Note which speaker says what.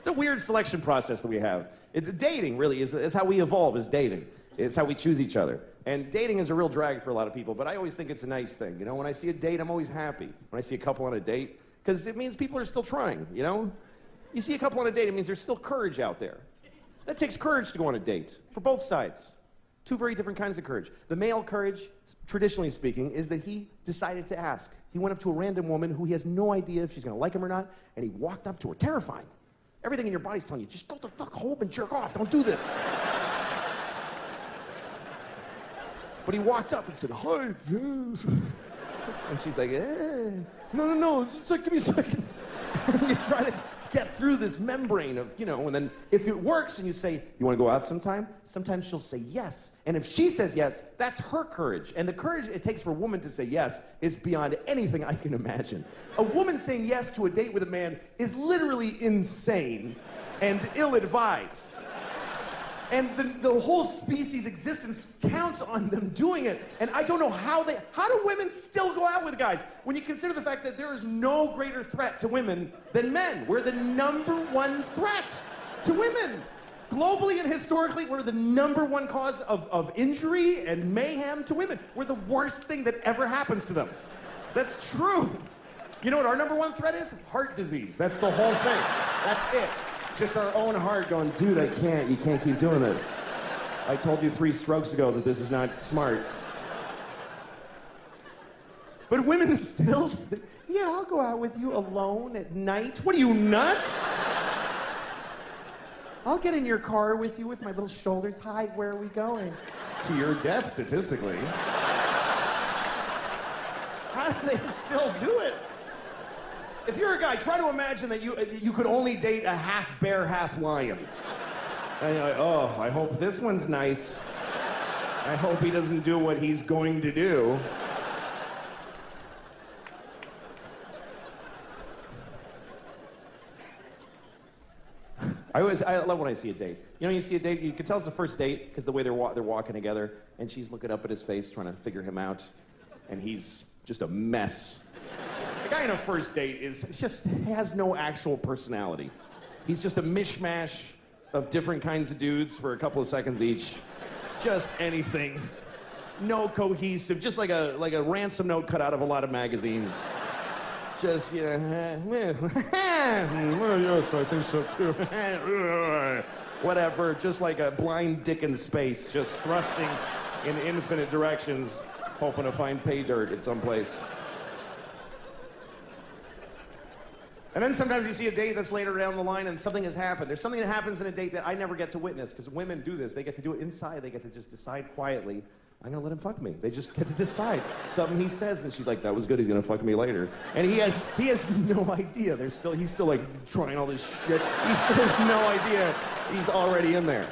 Speaker 1: It's a weird selection process that we have. It's dating, really, it's how we evolve, is dating. It's how we choose each other. And dating is a real drag for a lot of people, but I always think it's a nice thing. You know, when I see a date, I'm always happy. When I see a couple on a date, because it means people are still trying, you know? You see a couple on a date, it means there's still courage out there. That takes courage to go on a date, for both sides. Two very different kinds of courage. The male courage, traditionally speaking, is that he decided to ask. He went up to a random woman who he has no idea if she's gonna like him or not, and he walked up to her, terrifying. Everything in your body's telling you, just go the fuck home and jerk off, don't do this. But he walked up and said, hi, yes. And she's like, no, it's like, give me a second. And you try to get through this membrane of, you know, and then if it works and you say, you wanna go out sometime? Sometimes she'll say yes. And if she says yes, that's her courage. And the courage it takes for a woman to say yes is beyond anything I can imagine. A woman saying yes to a date with a man is literally insane and ill-advised. And the whole species' existence counts on them doing it. And I don't know how do women still go out with guys? When you consider the fact that there is no greater threat to women than men. We're the #1 threat to women. Globally and historically, we're the #1 cause of injury and mayhem to women. We're the worst thing that ever happens to them. That's true. You know what our #1 threat is? Heart disease. That's the whole thing. That's it. Just our own heart going, dude, you can't keep doing this. I told you 3 strokes ago that this is not smart. But women still think, yeah, I'll go out with you alone at night. What are you, nuts? I'll get in your car with you with my little shoulders. Hi, where are we going? To your death, statistically. How do they still do it? If you're a guy, try to imagine that you could only date a half bear, half lion. And you're like, oh, I hope this one's nice. I hope he doesn't do what he's going to do. I love when I see a date. You know, you see a date, you can tell it's a first date because the way they're walking together, and she's looking up at his face trying to figure him out, and he's just a mess. A guy on a first date has no actual personality. He's just a mishmash of different kinds of dudes for a couple of seconds each. Just anything. No cohesive, just like a ransom note cut out of a lot of magazines. Just, you know, well, yes, I think so too. Whatever, just like a blind dick in space, just thrusting in infinite directions, hoping to find pay dirt at some place. And then sometimes you see a date that's later down the line and something has happened. There's something that happens in a date that I never get to witness, because women do this. They get to do it inside. They get to just decide quietly, I'm gonna let him fuck me. They just get to decide. Something he says, and she's like, that was good, he's gonna fuck me later. And he has no idea. He's still like trying all this shit. He still has no idea he's already in there.